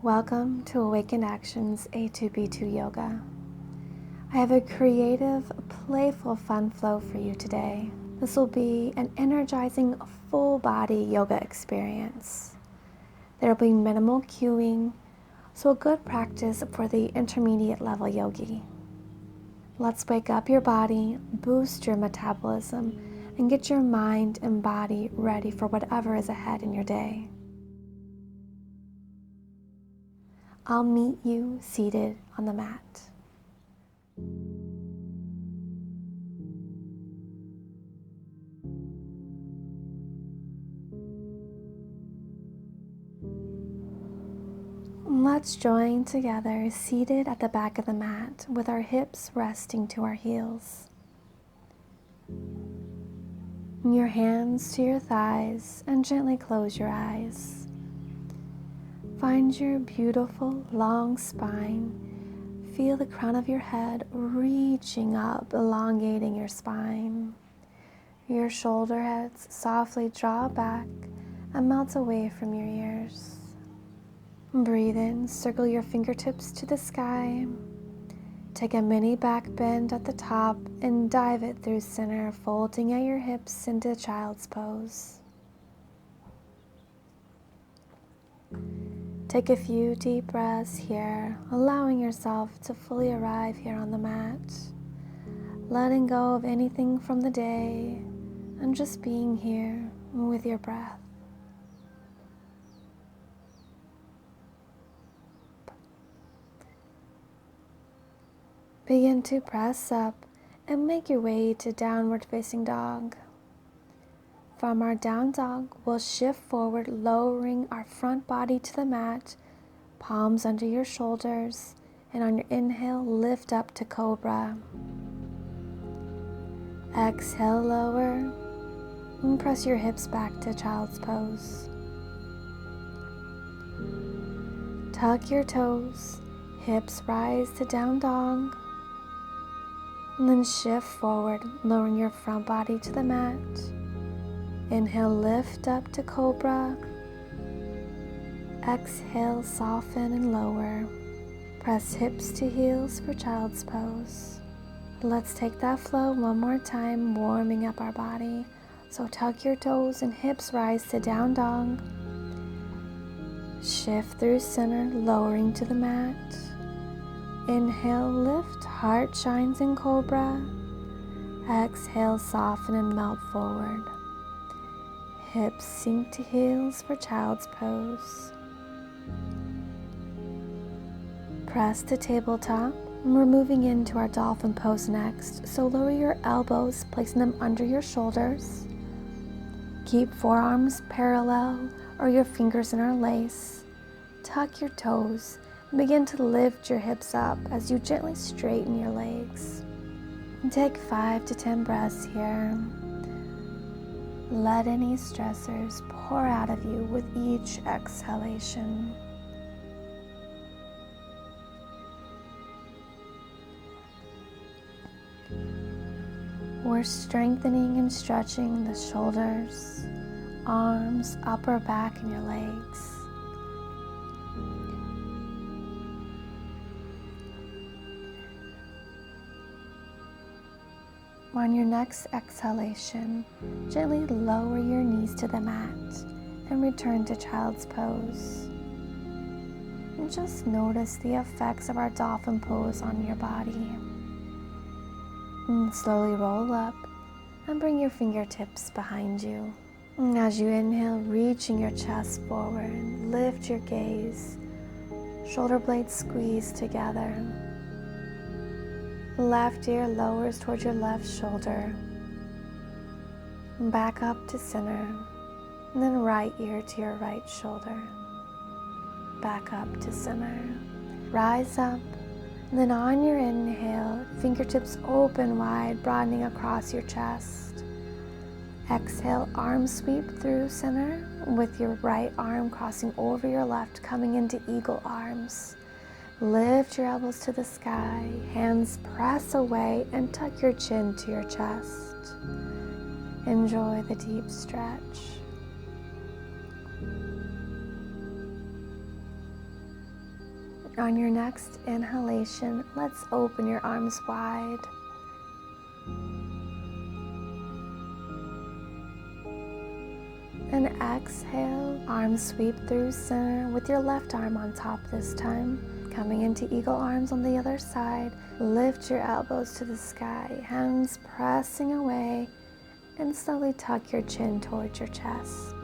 Welcome to Awakened Actions A2B2 Yoga. I have a creative, playful, fun flow for you today. This will be an energizing, full-body yoga experience. There will be minimal cueing, so a good practice for the intermediate level yogi. Let's wake up your body, boost your metabolism, and get your mind and body ready for whatever is ahead in your day. I'll meet you seated on the mat. Let's join together, seated at the back of the mat, with our hips resting to our heels. Your hands to your thighs and gently close your eyes. Find your beautiful long spine. Feel the crown of your head reaching up, elongating your spine. Your shoulder heads softly draw back and melt away from your ears. Breathe in, circle your fingertips to the sky. Take a mini back bend at the top and dive it through center, folding at your hips into child's pose. Take a few deep breaths here, allowing yourself to fully arrive here on the mat, letting go of anything from the day and just being here with your breath. Begin to press up and make your way to downward facing dog. From our down dog, we'll shift forward, lowering our front body to the mat, palms under your shoulders, and on your inhale, lift up to cobra. Exhale, lower, and press your hips back to child's pose. Tuck your toes, hips rise to down dog, and then shift forward, lowering your front body to the mat. Inhale, lift up to cobra. Exhale, soften and lower. Press hips to heels for child's pose. Let's take that flow one more time, warming up our body. So tuck your toes and hips rise to down dog. Shift through center, lowering to the mat. Inhale, lift, heart shines in cobra. Exhale, soften and melt forward. Hips sink to heels for child's pose. Press to tabletop. We're moving into our Dolphin Post next, so lower your elbows, placing them under your shoulders. Keep forearms parallel or your fingers interlace. Tuck your toes and begin to lift your hips up as you gently straighten your legs. And take 5 to 10 breaths here. Let any stressors pour out of you with each exhalation. We're strengthening and stretching the shoulders, arms, upper back, and your legs. On your next exhalation, gently lower your knees to the mat and return to child's pose. And just notice the effects of our dolphin pose on your body. And slowly roll up and bring your fingertips behind you. And as you inhale, reaching your chest forward, lift your gaze. Shoulder blades squeeze together. Left ear lowers towards your left shoulder. Back up to center. And then right ear to your right shoulder. Back up to center. Rise up. And then on your inhale, fingertips open wide, broadening across your chest. Exhale, arms sweep through center with your right arm crossing over your left, coming into eagle arms. Lift your elbows to the sky, hands press away and tuck your chin to your chest. Enjoy the deep stretch. On your next inhalation, let's open your arms wide. And exhale, arms sweep through center with your left arm on top this time. Coming into eagle arms on the other side. Lift your elbows to the sky, hands pressing away, and slowly tuck your chin towards your chest.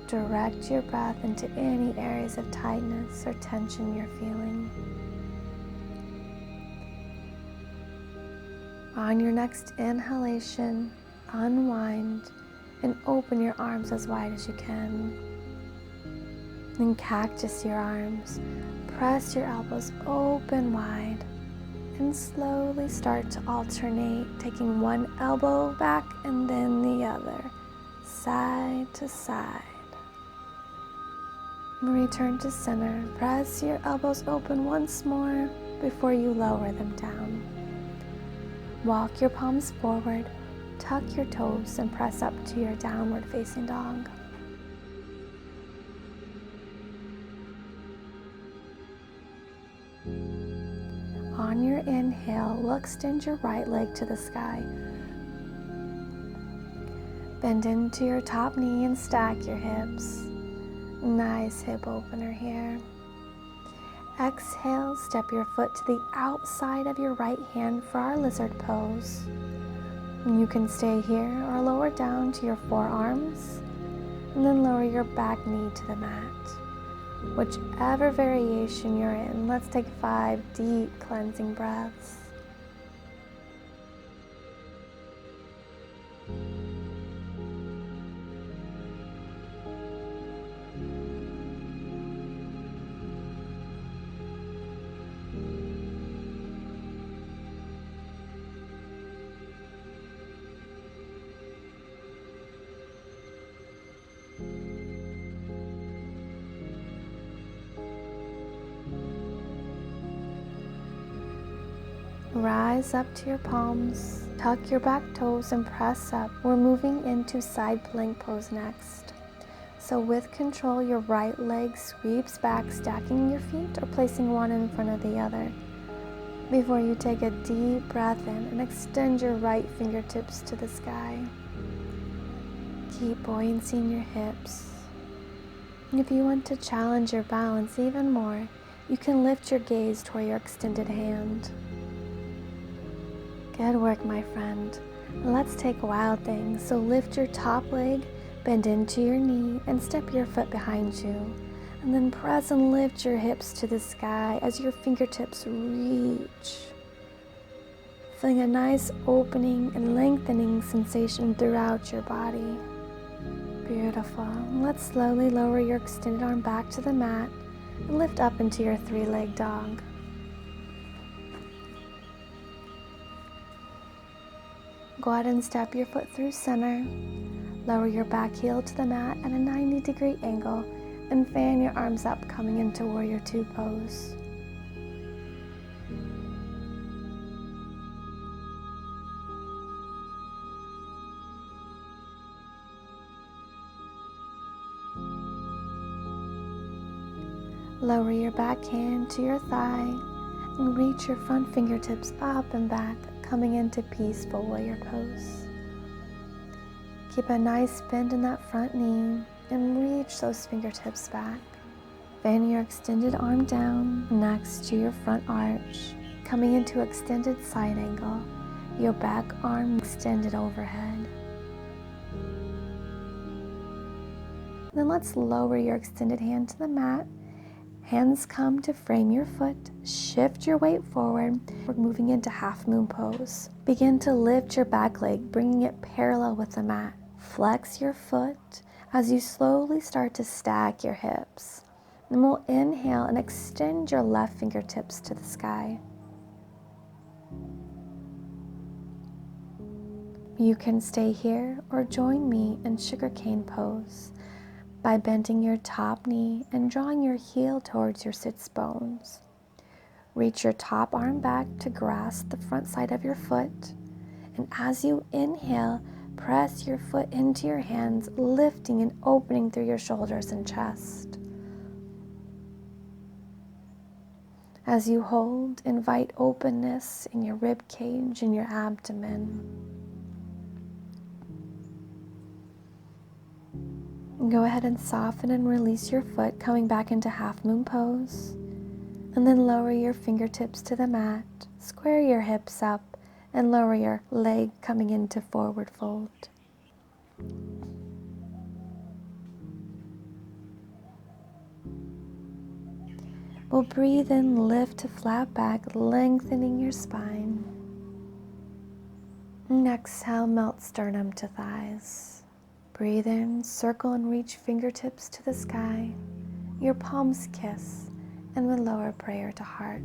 Direct your breath into any areas of tightness or tension you're feeling. On your next inhalation, unwind and open your arms as wide as you can. Then cactus your arms, press your elbows open wide, and slowly start to alternate, taking one elbow back and then the other, side to side. Return to center. Press your elbows open once more before you lower them down. Walk your palms forward, tuck your toes, and press up to your downward facing dog. On your inhale, we'll extend your right leg to the sky. Bend into your top knee and stack your hips. Nice hip opener here. Exhale, step your foot to the outside of your right hand for our lizard pose. You can stay here or lower down to your forearms, and then lower your back knee to the mat. Whichever variation you're in, let's take 5 deep cleansing breaths. Rise up to your palms, tuck your back toes and press up. We're moving into side plank pose next. So with control, your right leg sweeps back, stacking your feet or placing one in front of the other. Before you take a deep breath in and extend your right fingertips to the sky. Keep buoyancy in your hips. And if you want to challenge your balance even more, you can lift your gaze toward your extended hand. Good work, my friend. Let's take wild things. So lift your top leg, bend into your knee, and step your foot behind you. And then press and lift your hips to the sky as your fingertips reach. Feeling a nice opening and lengthening sensation throughout your body. Beautiful. Let's slowly lower your extended arm back to the mat and lift up into your 3-leg dog. Go ahead and step your foot through center. Lower your back heel to the mat at a 90-degree angle and fan your arms up, coming into Warrior 2 pose. Lower your back hand to your thigh and reach your front fingertips up and back, coming into Peaceful Warrior pose. Keep a nice bend in that front knee and reach those fingertips back. Fan your extended arm down next to your front arch, coming into extended side angle, your back arm extended overhead. Then let's lower your extended hand to the mat. Hands come to frame your foot, shift your weight forward. We're moving into half moon pose. Begin to lift your back leg, bringing it parallel with the mat. Flex your foot as you slowly start to stack your hips. Then we'll inhale and extend your left fingertips to the sky. You can stay here or join me in sugarcane pose by bending your top knee and drawing your heel towards your sits bones. Reach your top arm back to grasp the front side of your foot. And as you inhale, press your foot into your hands, lifting and opening through your shoulders and chest. As you hold, invite openness in your rib cage and your abdomen. Go ahead and soften and release your foot, coming back into half moon pose. And then lower your fingertips to the mat. Square your hips up and lower your leg, coming into forward fold. We'll breathe in, lift to flat back, lengthening your spine. And exhale, melt sternum to thighs. Breathe in, circle and reach fingertips to the sky. Your palms kiss, and then lower prayer to heart.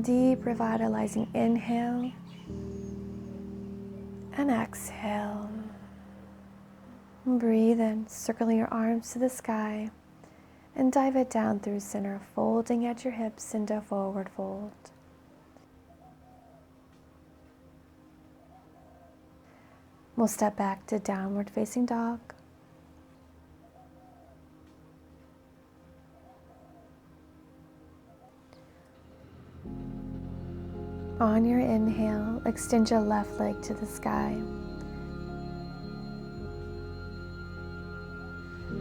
Deep, revitalizing inhale and exhale. Breathe in, circling your arms to the sky, and dive it down through center, folding at your hips into forward fold. We'll step back to downward facing dog. On your inhale, extend your left leg to the sky.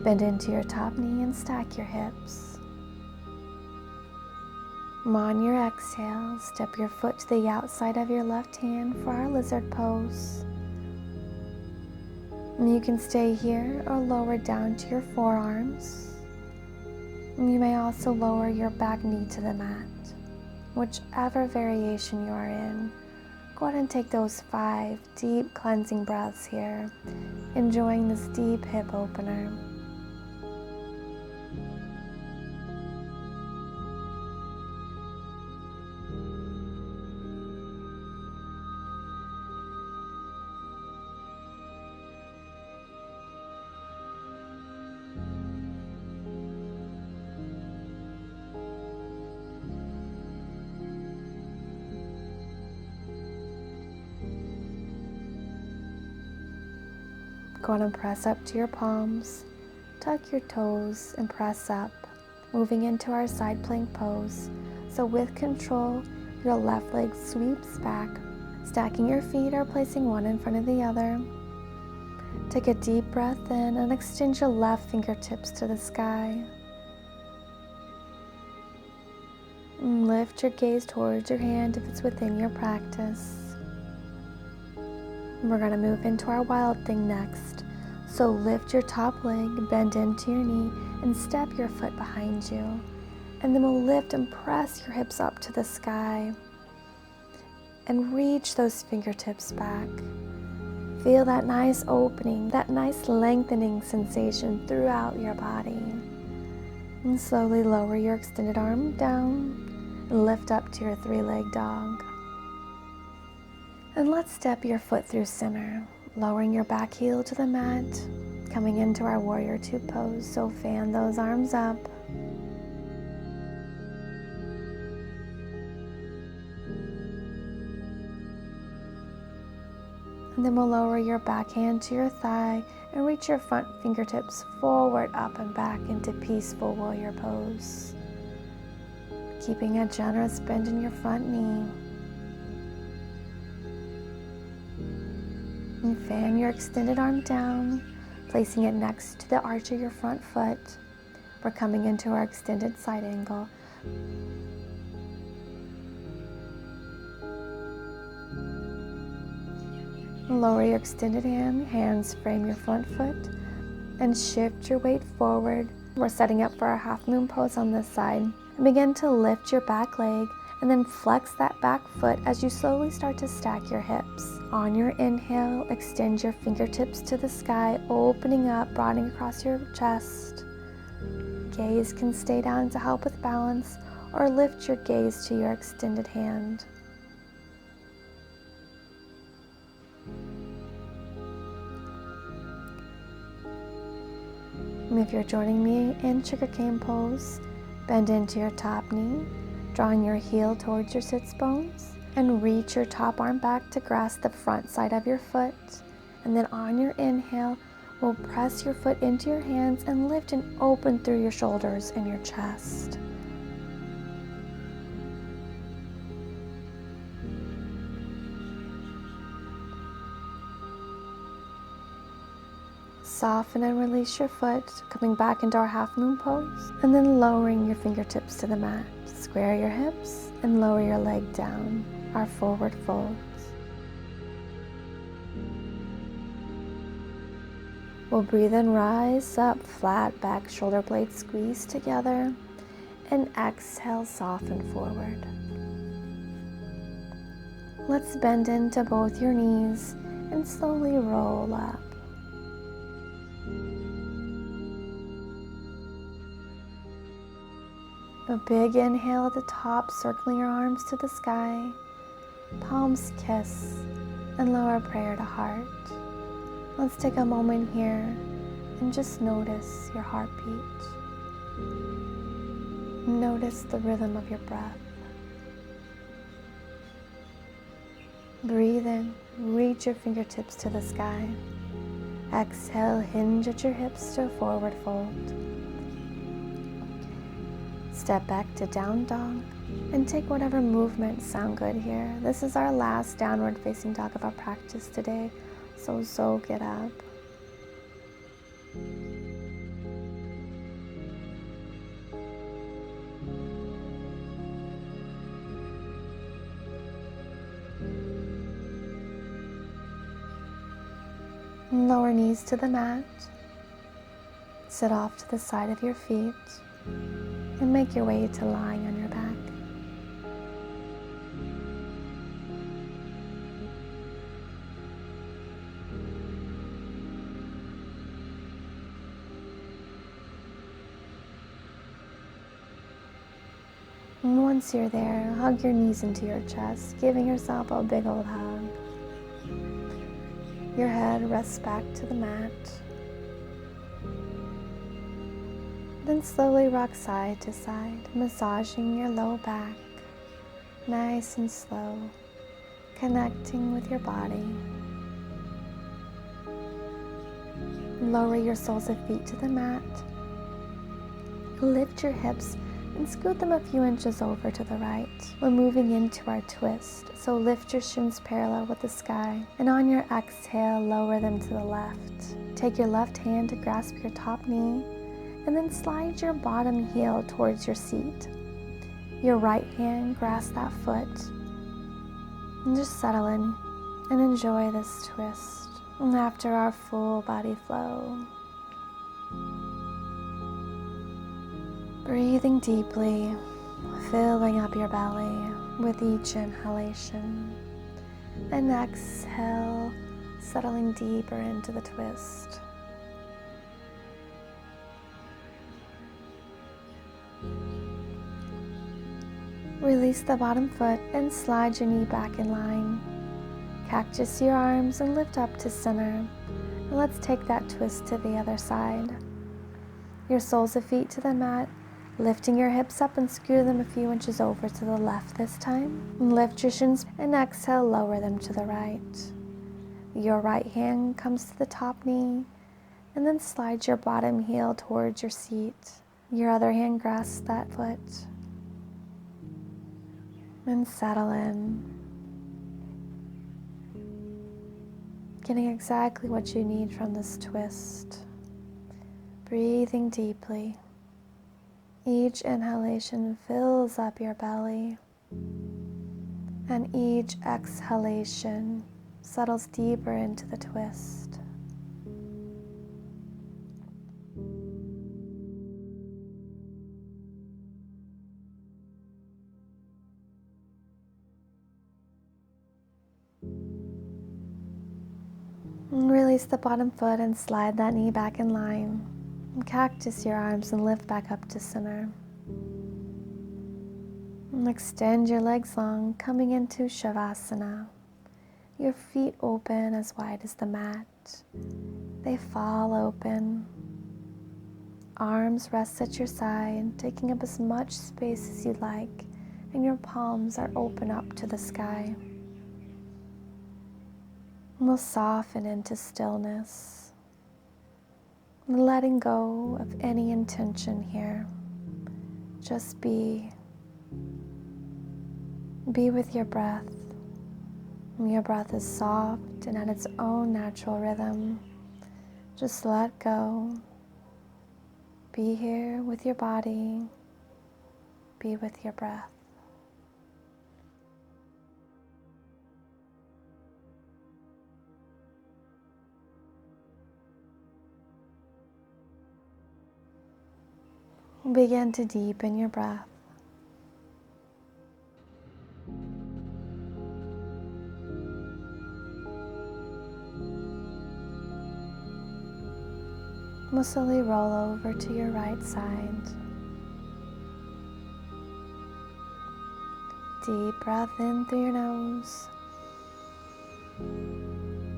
Bend into your top knee and stack your hips. On your exhale, step your foot to the outside of your left hand for our lizard pose. And you can stay here or lower down to your forearms. And you may also lower your back knee to the mat. Whichever variation you are in, go ahead and take those 5 deep cleansing breaths here, enjoying this deep hip opener. Go ahead and press up to your palms, tuck your toes and press up, moving into our side plank pose. So with control, your left leg sweeps back, stacking your feet or placing one in front of the other. Take a deep breath in and extend your left fingertips to the sky. And lift your gaze towards your hand if it's within your practice. We're going to move into our wild thing next. So lift your top leg, bend into your knee, and step your foot behind you. And then we'll lift and press your hips up to the sky. And reach those fingertips back. Feel that nice opening, that nice lengthening sensation throughout your body. And slowly lower your extended arm down and lift up to your 3-leg dog. And let's step your foot through center, lowering your back heel to the mat, coming into our warrior 2 pose. So fan those arms up. And then we'll lower your back hand to your thigh and reach your front fingertips forward, up and back into peaceful warrior pose. Keeping a generous bend in your front knee. And fan your extended arm down, placing it next to the arch of your front foot. We're coming into our extended side angle. Lower your extended hand, hands frame your front foot, and shift your weight forward. We're setting up for our half moon pose on this side. And begin to lift your back leg, and then flex that back foot as you slowly start to stack your hips. On your inhale, extend your fingertips to the sky, opening up, broadening across your chest. Gaze can stay down to help with balance, or lift your gaze to your extended hand. And if you're joining me in sugarcane pose, bend into your top knee, drawing your heel towards your sits bones, and reach your top arm back to grasp the front side of your foot. And then on your inhale, we'll press your foot into your hands and lift and open through your shoulders and your chest. Soften and release your foot, coming back into our half moon pose, and then lowering your fingertips to the mat. Square your hips and lower your leg down, our forward folds. We'll breathe in, rise up, flat back, shoulder blades squeeze together, and exhale, soften forward. Let's bend into both your knees and slowly roll up. A big inhale at the top, circling your arms to the sky, palms kiss, and lower prayer to heart. Let's take a moment here and just notice your heartbeat. Notice the rhythm of your breath. Breathe in, reach your fingertips to the sky. Exhale, hinge at your hips to a forward fold. Step back to down dog and take whatever movements sound good here. This is our last downward facing dog of our practice today, so soak it up. Lower knees to the mat. Sit off to the side of your feet and make your way to lying on your back. And once you're there, hug your knees into your chest, giving yourself a big old hug. Your head rests back to the mat. Then slowly rock side to side, massaging your low back, nice and slow, connecting with your body. Lower your soles of feet to the mat. Lift your hips and scoot them a few inches over to the right. We're moving into our twist, so lift your shins parallel with the sky, and on your exhale, lower them to the left. Take your left hand to grasp your top knee, and then slide your bottom heel towards your seat. Your right hand grasp that foot, and just settle in and enjoy this twist. And after our full body flow, breathing deeply, filling up your belly with each inhalation, and exhale, settling deeper into the twist. Release the bottom foot and slide your knee back in line. Cactus your arms and lift up to center. And let's take that twist to the other side. Your soles of feet to the mat, lifting your hips up and scoot them a few inches over to the left this time. And lift your shins and exhale, lower them to the right. Your right hand comes to the top knee, and then slide your bottom heel towards your seat. Your other hand grasps that foot. And settle in. Getting exactly what you need from this twist. Breathing deeply. Each inhalation fills up your belly, and each exhalation settles deeper into the twist. And release the bottom foot and slide that knee back in line. And cactus your arms and lift back up to center. And extend your legs long, coming into Shavasana. Your feet open as wide as the mat. They fall open. Arms rest at your side, taking up as much space as you like, and your palms are open up to the sky. And we'll soften into stillness, letting go of any intention here. Just be with your breath. Your breath is soft and at its own natural rhythm. Just let go. Be here with your body. Be with your breath. Begin to deepen your breath. We'll slowly roll over to your right side. Deep breath in through your nose.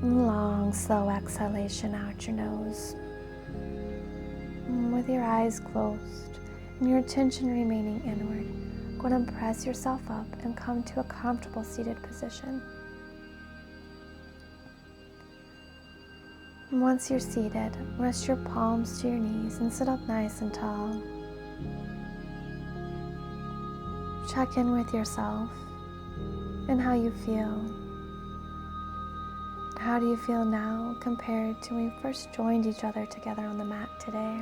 Long, slow exhalation out your nose. With your eyes closed and your attention remaining inward, go ahead and press yourself up and come to a comfortable seated position. Once you're seated, rest your palms to your knees and sit up nice and tall. Check in with yourself and how you feel. How do you feel now compared to when we first joined each other together on the mat today?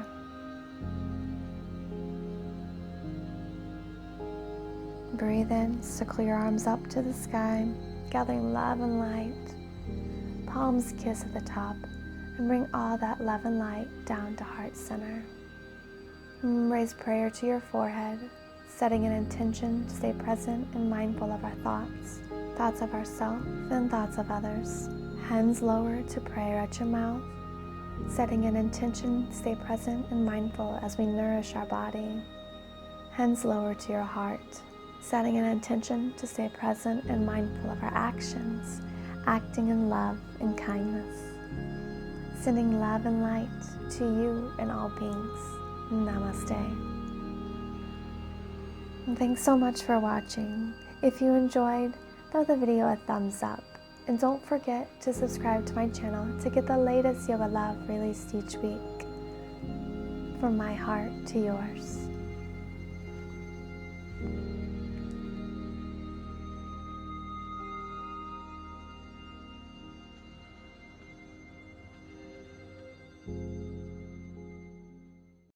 Breathe in, circle your arms up to the sky, gathering love and light. Palms kiss at the top, and bring all that love and light down to heart center. Raise prayer to your forehead, setting an intention to stay present and mindful of our thoughts of ourselves and thoughts of others. Hands lower to prayer at your mouth, setting an intention to stay present and mindful as we nourish our body. Hands lower to your heart, setting an intention to stay present and mindful of our actions, acting in love and kindness. Sending love and light to you and all beings. Namaste. And thanks so much for watching. If you enjoyed, throw the video a thumbs up. And don't forget to subscribe to my channel to get the latest yoga love released each week. From my heart to yours.